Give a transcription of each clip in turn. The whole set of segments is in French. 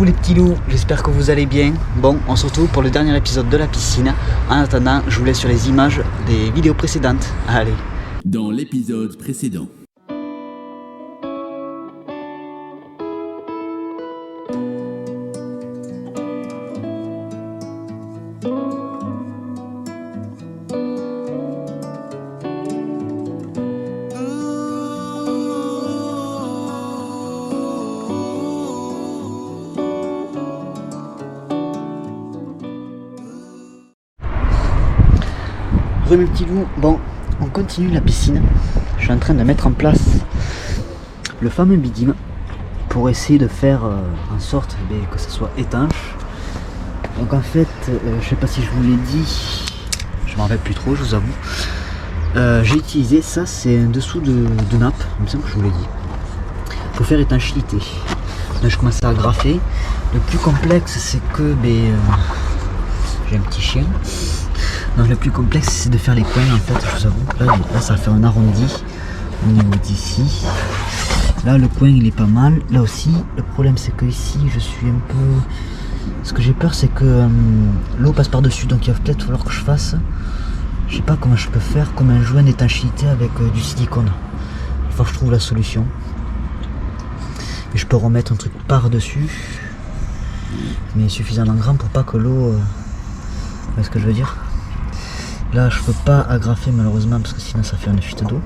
Coucou les petits loups, j'espère que vous allez bien. Bon, on se retrouve pour le dernier épisode de la piscine. En attendant, je vous laisse sur les images des vidéos précédentes. Allez. Dans l'épisode précédent. Mes petits loups, bon, on continue la piscine. Je suis en train de mettre en place le fameux bidim pour essayer de faire en sorte que ça soit étanche. Donc en fait, je sais pas si je vous l'ai dit, je m'en rappelle plus trop, je vous avoue. J'ai utilisé ça, c'est un dessous de nappe, il me semble que je vous l'ai dit, pour faire étanchéité. Là je commence à graffer. Le plus complexe c'est que j'ai un petit chien. Donc le plus complexe c'est de faire les coins en fait, je vous avoue. Là ça fait un arrondi au niveau d'ici. Là le coin il est pas mal. Là aussi, le problème c'est que ici je suis un peu... Ce que j'ai peur c'est que l'eau passe par dessus, donc il va peut-être falloir que je fasse... Je sais pas comment je peux faire, comme un joint d'étanchéité avec du silicone. Il faut que je trouve la solution. Et je peux remettre un truc par dessus, mais suffisamment grand pour pas que l'eau... Vous voyez ce que je veux dire? Là je peux pas agrafer malheureusement parce que sinon ça fait une fuite d'eau.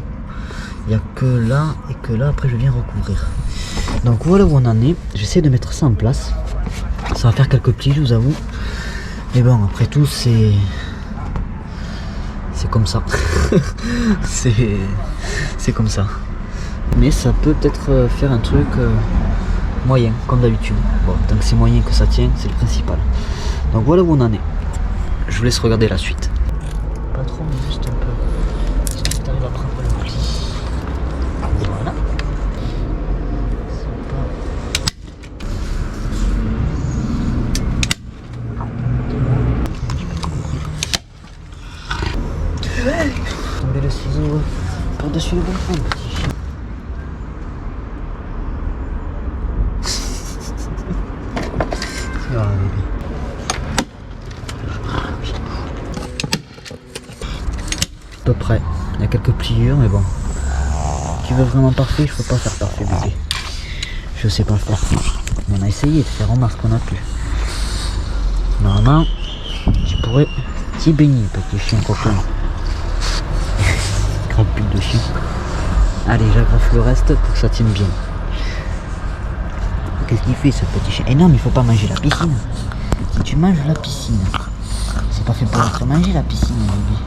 Il n'y a que là et que là, après je viens recouvrir. Donc voilà où on en est. J'essaie de mettre ça en place. Ça va faire quelques plis, je vous avoue. Mais bon, après tout c'est comme ça. c'est comme ça. Mais ça peut peut-être faire un truc moyen comme d'habitude. Bon, tant que c'est moyen que ça tient, c'est le principal. Donc voilà où on en est. Je vous laisse regarder la suite. Pas trop, mais juste un peu. Est-ce que tu arrives à prendre le pli? Voilà. Tomber le ciseau par-dessus le balcon, petit chien. C'est grave, bébé. À peu près, il y a quelques pliures mais bon, tu veux vraiment parfait, je peux pas faire parfait bébé, je sais pas le faire, mais on a essayé de faire, remarque qu'on a pu. Normalement tu pourrais t'y baigner petit chien coquin. Crapule de chien. Allez, j'agrafe le reste pour que ça tienne bien. Qu'est-ce qu'il fait ce petit chien? Eh non mais il faut pas manger la piscine. Si tu manges la piscine, c'est pas fait pour être mangé la piscine bébé.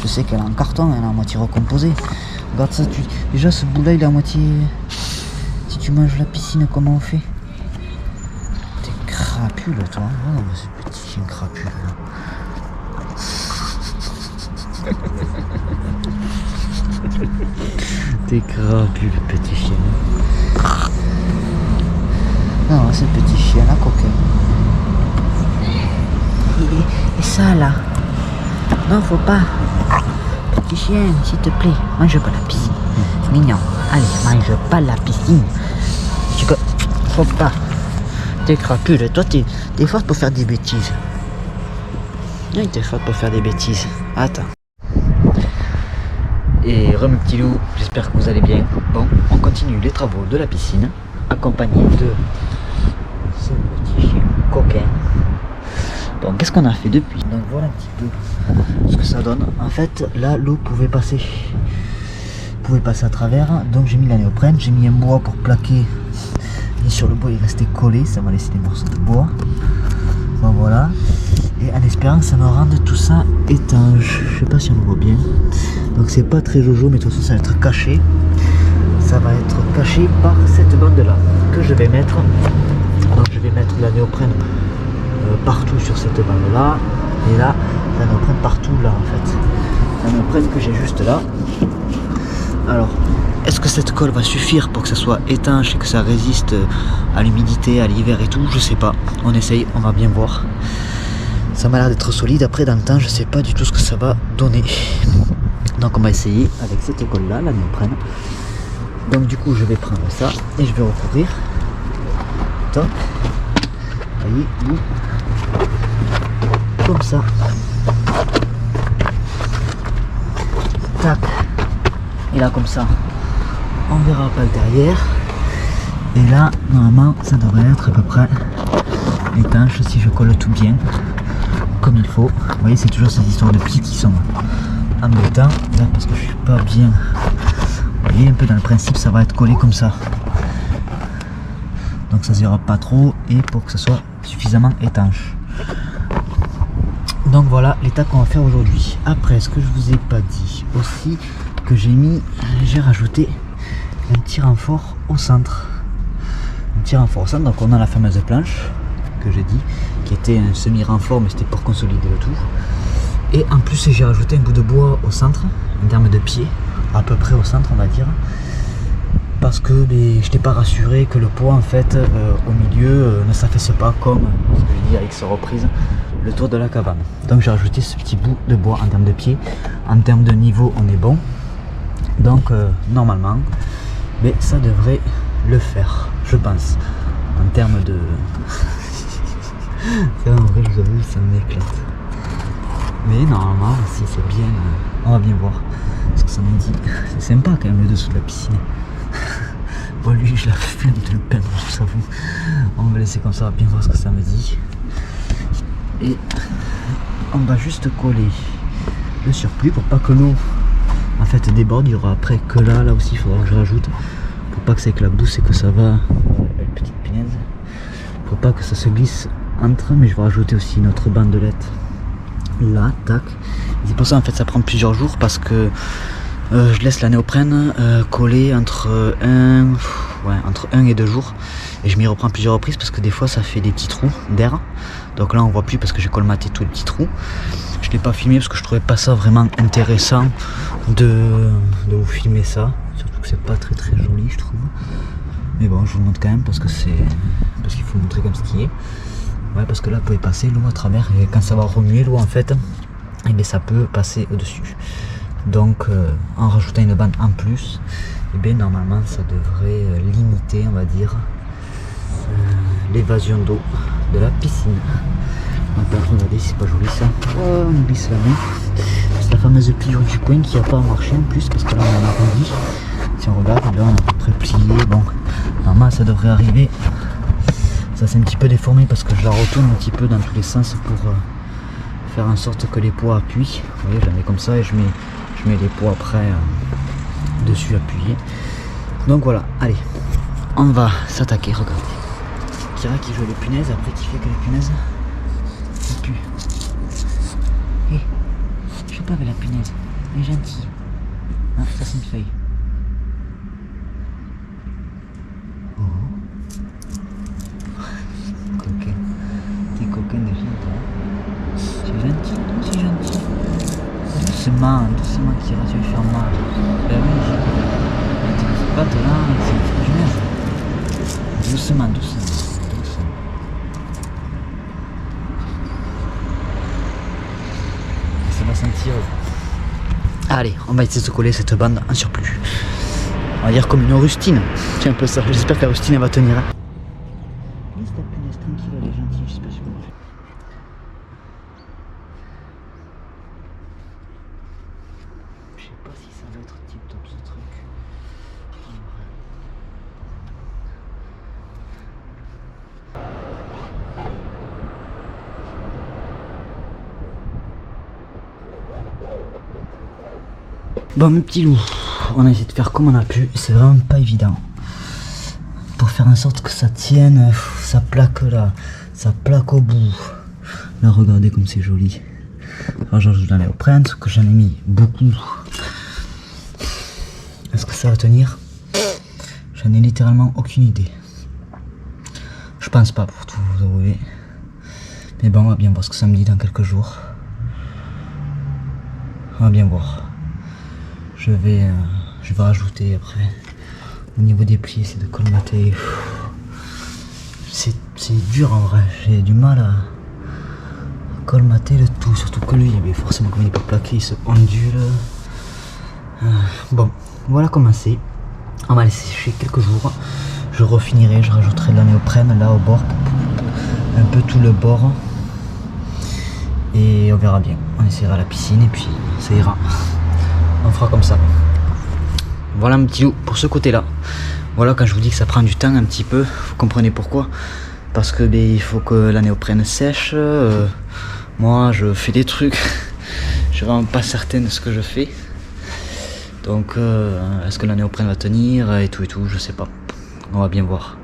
Je sais qu'elle est en carton, elle est à moitié recomposée. Regarde ça, déjà ce bout là il est à moitié... Si tu manges la piscine, comment on fait? T'es crapule toi, oh mais ce petit chien crapule là. T'es crapule petit chien. Non, c'est le petit chien là, coquin. Et ça là? Non, faut pas. Petit chien, s'il te plaît, mange pas la piscine. C'est mignon. Allez, mange pas la piscine. Tu peux... Faut pas. T'es crapule. Toi, t'es forte pour faire des bêtises. Oui, t'es forte pour faire des bêtises. Attends. Et mes petits loups, j'espère que vous allez bien. Bon, on continue les travaux de la piscine, accompagné de ce petit chien coquin. Donc qu'est-ce qu'on a fait depuis? Donc voilà un petit peu ce que ça donne. En fait là l'eau pouvait passer à travers, donc j'ai mis la néoprène, j'ai mis un bois pour plaquer. Et sur le bois il restait collé, ça m'a laissé des morceaux de bois. Bon voilà. Et en espérant que ça me rende tout ça étanche. Je sais pas si on le voit bien. Donc c'est pas très jojo, mais de toute façon ça va être caché. Ça va être caché par cette bande là que je vais mettre. Donc je vais mettre la néoprène partout sur cette bande là, et là la néoprène partout là en fait, la néoprène que j'ai juste là. Alors est-ce que cette colle va suffire pour que ça soit étanche et que ça résiste à l'humidité, à l'hiver et tout? Je sais pas, on essaye, on va bien voir. Ça m'a l'air d'être solide, après dans le temps je sais pas du tout ce que ça va donner. Donc on va essayer avec cette colle là, la néoprène. Donc du coup je vais prendre ça et je vais recouvrir. top. Voyez, boum. Comme ça. Tac. Et là comme ça, on verra pas le derrière. Et là, normalement, ça devrait être à peu près étanche si je colle tout bien, comme il faut. Vous voyez, c'est toujours ces histoires de plis qui sont embêtants. Là, parce que je suis pas bien. Vous voyez, un peu dans le principe, ça va être collé comme ça. Donc ça se verra pas trop et pour que ça soit suffisamment étanche. Donc voilà l'état qu'on va faire aujourd'hui. Après, ce que je vous ai pas dit aussi, que j'ai rajouté un petit renfort au centre. Un petit renfort au centre, donc on a la fameuse planche que j'ai dit, qui était un semi-renfort, mais c'était pour consolider le tout. Et en plus, j'ai rajouté un bout de bois au centre, en termes de pied, à peu près au centre, on va dire. Parce que je n'étais pas rassuré que le poids en fait au milieu ne s'affaisse pas comme ce que j'ai dit avec sa reprise le tour de la cabane. Donc j'ai rajouté ce petit bout de bois en termes de pied. En termes de niveau on est bon. Donc normalement ça devrait le faire, je pense. En termes de... ça en vrai je vous avoue ça m'éclate. Mais normalement si c'est bien, on va bien voir. Parce que ça me dit, c'est sympa quand même le dessous de la piscine. Bon lui je la flemme de le peindre, je vous avoue. On va laisser comme ça, on va bien voir ce que ça me dit. Et on va juste coller le surplus pour pas que l'eau en fait déborde. Il y aura après que là aussi il faudra que je rajoute pour pas que ça éclabousse et que ça va. Une petite punaise. Pour pas que ça se glisse entre, mais je vais rajouter aussi notre bandelette là, tac. C'est pour ça en fait ça prend plusieurs jours parce que je laisse la néoprène coller entre 1 et 2 jours et je m'y reprends plusieurs reprises parce que des fois ça fait des petits trous d'air. Donc là on voit plus parce que j'ai colmaté tous les petits trous. Je l'ai pas filmé parce que je trouvais pas ça vraiment intéressant de vous filmer ça, surtout que c'est pas très joli je trouve. Mais bon je vous le montre quand même parce qu'il faut montrer comme ce qui est. Ouais, parce que là vous pouvez passer l'eau à travers et quand ça va remuer l'eau en fait, et bien ça peut passer au dessus. Donc en rajoutant une bande en plus, et bien normalement ça devrait limiter on va dire l'évasion d'eau de la piscine. Donc regardez c'est pas joli ça. Oh, on glisse la main. C'est la fameuse pliure du coin qui n'a pas marché en plus parce que là on a arrondi. Si on regarde là on a à peu près plié. Bon normalement ça devrait arriver. Ça c'est un petit peu déformé parce que je la retourne un petit peu dans tous les sens pour faire en sorte que les poids appuient. Vous voyez je la mets comme ça et je mets les poids après dessus appuyés. Donc voilà, allez, on va s'attaquer, regardez. Kira qui joue les punaises, après qui fait que les punaises puent. Hé, je joue pas avec la punaise, elle est gentille. Ah, ça c'est une feuille. Oh. Coquin. T'es coquin déjà, toi. C'est gentil, c'est gentil. Doucement, Kira, tu vas faire mal. Ben oui, tes pattes là, c'est une punaise. Doucement. Ça va sentir. Allez, on va essayer de se coller cette bande en surplus. On va dire comme une rustine. C'est un peu ça. J'espère que la rustine elle va tenir. Laisse ta punaise tranquille, elle est gentille, j'espère que je vais. Je sais pas si ça va être tip top ce truc. Bon mes petits loups, on a essayé de faire comme on a pu, c'est vraiment pas évident. Pour faire en sorte que ça tienne, ça plaque là, ça plaque au bout. Là regardez comme c'est joli. Alors je l'en ai au print, que j'en ai mis beaucoup. Est-ce que ça va tenir? J'en ai littéralement aucune idée. Je pense pas pour tout vous avouer. Mais bon on va bien voir ce que ça me dit dans quelques jours. On va bien voir. Je vais rajouter après au niveau des plis, c'est de colmater. C'est dur en vrai, j'ai du mal à colmater le tout, surtout que lui, mais forcément comme il n'est pas plaqué, il se ondule. Bon, voilà comment c'est. On va laisser sécher quelques jours. je refinirai, je rajouterai de la néoprène là au bord, un peu tout le bord, et on verra bien. On essaiera la piscine et puis ça ira. On fera comme ça. Voilà un petit loup pour ce côté là. Voilà, quand je vous dis que ça prend du temps un petit peu, vous comprenez pourquoi. Parce que il faut que la néoprène sèche. Moi je fais des trucs, je suis vraiment pas certaine de ce que je fais. Donc est-ce que la néoprène va tenir et tout, je sais pas. On va bien voir.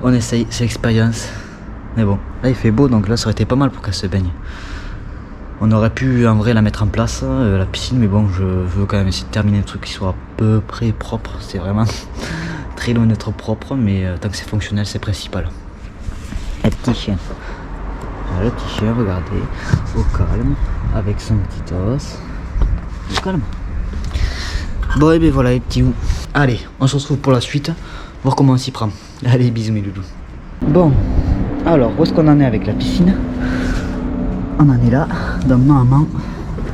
On essaye, c'est l'expérience. Mais bon, là il fait beau, donc là ça aurait été pas mal pour qu'elle se baigne. On aurait pu en vrai la mettre en place, la piscine, mais bon, je veux quand même essayer de terminer un truc qui soit à peu près propre. C'est vraiment très loin d'être propre, mais tant que c'est fonctionnel, c'est principal. Le petit chien. Le petit chien, regardez, au calme, avec son petit os. Au calme. Bon, et bien voilà les petits loups. Allez, on se retrouve pour la suite, voir comment on s'y prend. Allez, bisous mes loulous. Bon, alors, où est-ce qu'on en est avec la piscine? On en est là, donc normalement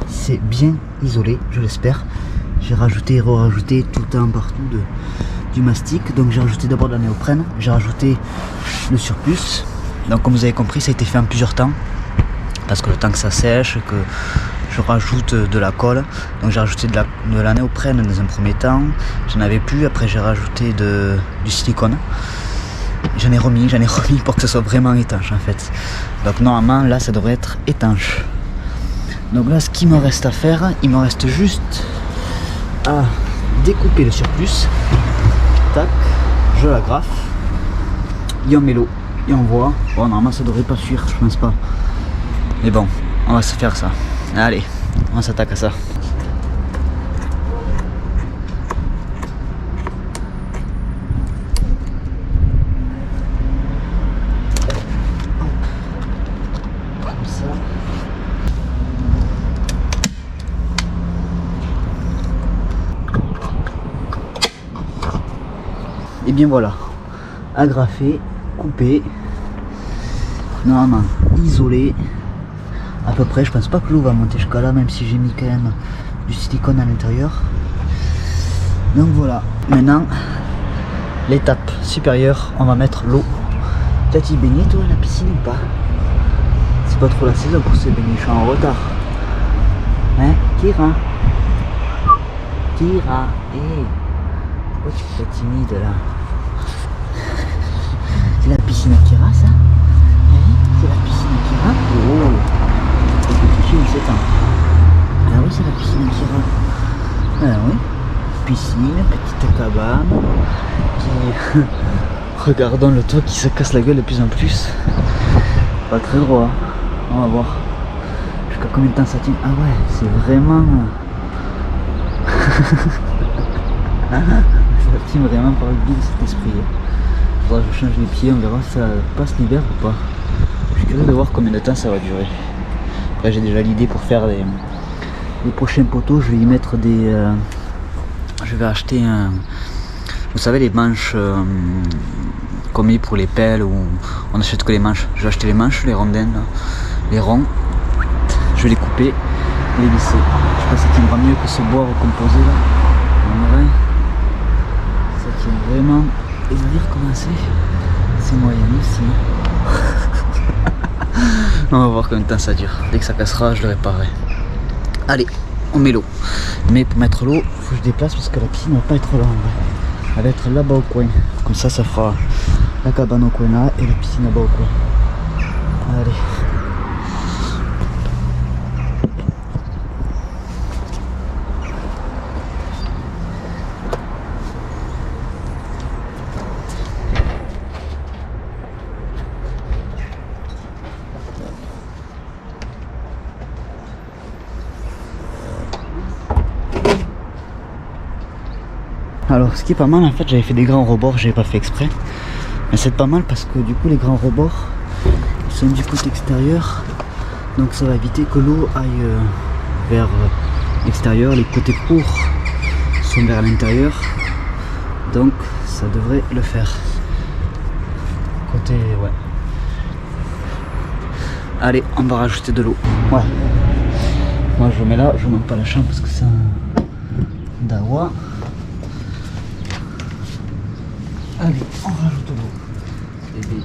c'est bien isolé, je l'espère. J'ai rajouté et re-rajouté tout le temps partout du mastic. Donc j'ai rajouté d'abord de la néoprène, j'ai rajouté le surplus. Donc comme vous avez compris, ça a été fait en plusieurs temps, parce que le temps que ça sèche, que je rajoute de la colle. Donc j'ai rajouté de la néoprène dans un premier temps, j'en avais plus, après j'ai rajouté du silicone. J'en ai remis pour que ce soit vraiment étanche en fait. Donc normalement là ça devrait être étanche. Donc là ce qu'il me reste à faire, il me reste juste à découper le surplus. Tac, je l'agrafe. Et on met l'eau. Et on voit. Bon normalement ça devrait pas fuir, je pense pas. Mais bon, on va se faire ça. Allez, on s'attaque à ça. Et bien voilà, agrafé, coupé, normalement isolé, à peu près. Je pense pas que l'eau va monter jusqu'à là, même si j'ai mis quand même du silicone à l'intérieur. Donc voilà, maintenant l'étape supérieure, on va mettre l'eau. T'as t'y baigné toi à la piscine ou pas? C'est pas trop la saison pour se baigner, je suis en retard. Hein, Kira? Kira, hé, pourquoi tu fais timide là? C'est la piscine à Kira ça? Oui, c'est la piscine à Kira. Oh, le petit chien il s'étend. Ah oui, c'est la piscine à Kira. Ah oui, piscine, petite cabane. Qui... Regardons le toit qui se casse la gueule de plus en plus. Pas très droit. On va voir. Jusqu'à combien de temps ça tient? Ah ouais, c'est vraiment... ça tient vraiment par le biais de cet esprit. Faudra que je change les pieds, on verra si ça passe l'hiver ou pas. Je suis curieux de voir combien de temps ça va durer. Après j'ai déjà l'idée pour faire les prochains poteaux, je vais y mettre des... je vais acheter un... Vous savez les manches qu'on met pour les pelles, où on achète que les manches. Je vais acheter les manches, les rondins, là, les ronds. Je vais les couper, les lisser. Je sais pas si ça tiendra mieux que ce bois recomposé là. En vrai, ça tient vraiment. Et vous dire comment c'est moyen aussi. On va voir combien de temps ça dure. Dès que ça cassera, je le réparerai. Allez, on met l'eau. Mais pour mettre l'eau, il faut que je déplace parce que la piscine va pas être là en vrai. Elle va être là-bas au coin. Comme ça fera la cabane au coin là et la piscine là-bas au coin. Allez. Alors ce qui est pas mal en fait, j'avais fait des grands rebords, j'avais pas fait exprès. Mais c'est pas mal parce que du coup les grands rebords ils sont du côté extérieur. Donc ça va éviter que l'eau aille vers l'extérieur. Les côtés courts sont vers l'intérieur. Donc ça devrait le faire. Côté ouais. Allez, on va rajouter de l'eau. Ouais. Moi je mets là, je monte pas la chambre parce que c'est un dawa. Allez, on rajoute l'eau. Bébé.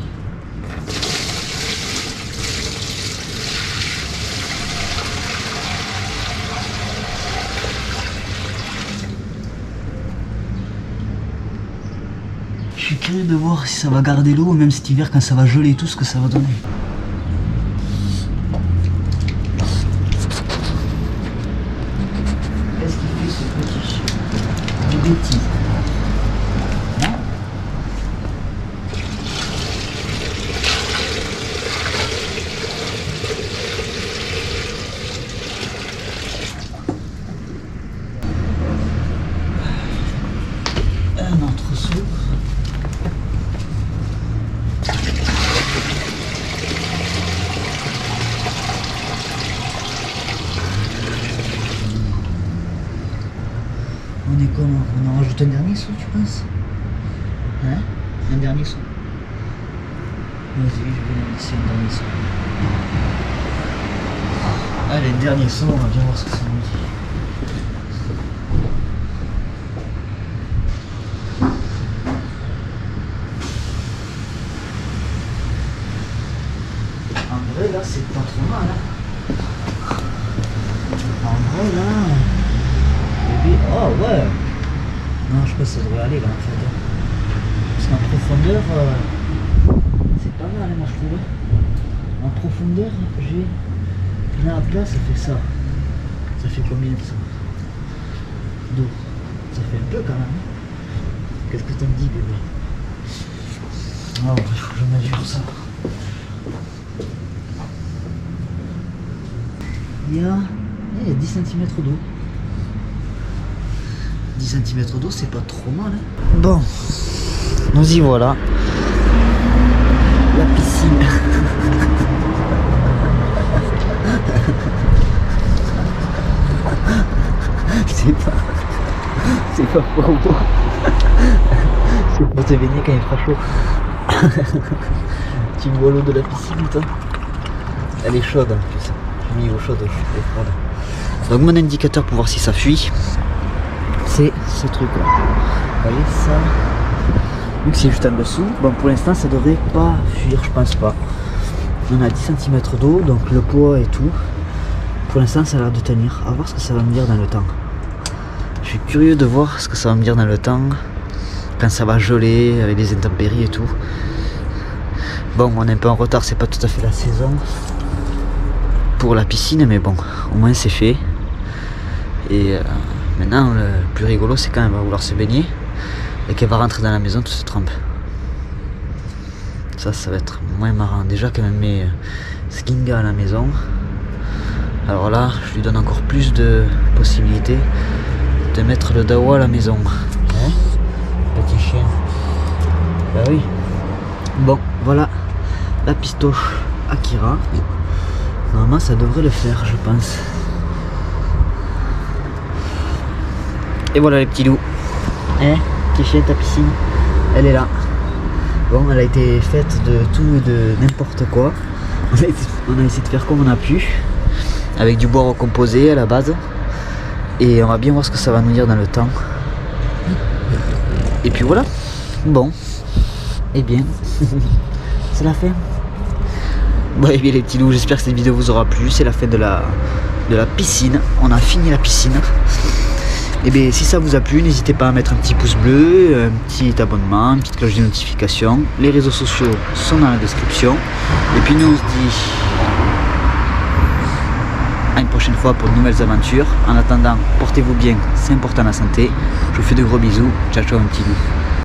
Je suis curieux de voir si ça va garder l'eau, même cet hiver quand ça va geler et tout, ce que ça va donner. Qu'est-ce qu'il fait ce petit chien? Du bêtise. Non? Un autre seau. On est comment? On en rajoute un dernier seau, tu penses? Hein? Un dernier seau? Vas-y, je vais en laisser un dernier seau. Allez, un dernier seau, on va bien voir ce que ça nous dit. En vrai, là, c'est pas trop mal. Hein. En vrai, là... Bébé... Oh, ouais. Non, je pense que ça devrait aller, là, en fait. Parce qu'en profondeur... c'est pas mal, hein, moi, je trouve. En profondeur, j'ai... Là, à plat, ça fait ça. Ça fait combien, ça? D'eau. Ça fait un peu, quand même. Qu'est-ce que t'en dis, bébé? Oh, il faut que je mesure ça. Il y a 10 cm d'eau. 10 cm d'eau, c'est pas trop mal. Hein. Bon, nous y voilà. La piscine. C'est pas pour moi. C'est pour te baigner quand il fera chaud. Tu vois l'eau de la piscine, toi? Elle est chaude en plus. J'ai mis l'eau chaude, elle est froide. Donc mon indicateur pour voir si ça fuit, c'est ce truc là. Vous voyez ça? Vu que c'est juste en dessous, bon pour l'instant ça devrait pas fuir, je pense pas. On a 10 cm d'eau, donc le poids et tout. Pour l'instant ça a l'air de tenir. À voir ce que ça va me dire dans le temps. Je suis curieux de voir ce que ça va me dire dans le temps. Quand ça va geler avec les intempéries et tout. Bon, on est un peu en retard, c'est pas tout à fait la saison pour la piscine, mais bon, au moins c'est fait. Et maintenant, le plus rigolo, c'est quand elle va vouloir se baigner et qu'elle va rentrer dans la maison, tout se trempe. Ça va être moins marrant. Déjà qu'elle me met Skinga à la maison. Alors là, je lui donne encore plus de possibilités de mettre le dawa à la maison. Hein? Petit chien. Bah oui. Bon, voilà la pistoche Akira. Normalement, ça devrait le faire, je pense. Et voilà les petits loups. Hein? Petit chien, ta piscine, elle est là. Bon, elle a été faite de tout et de n'importe quoi. On a essayé de faire comme on a pu. Avec du bois recomposé à la base. Et on va bien voir ce que ça va nous dire dans le temps. Et puis voilà. Bon. Eh bien. C'est la fin. Bon, et bien les petits loups, j'espère que cette vidéo vous aura plu. C'est la fin de la piscine. On a fini la piscine. Et bien si ça vous a plu, n'hésitez pas à mettre un petit pouce bleu, un petit abonnement, une petite cloche de notification. Les réseaux sociaux sont dans la description. Et puis nous on se dit à une prochaine fois pour de nouvelles aventures. En attendant, portez-vous bien, c'est important la santé. Je vous fais de gros bisous. Ciao ciao un petit loup.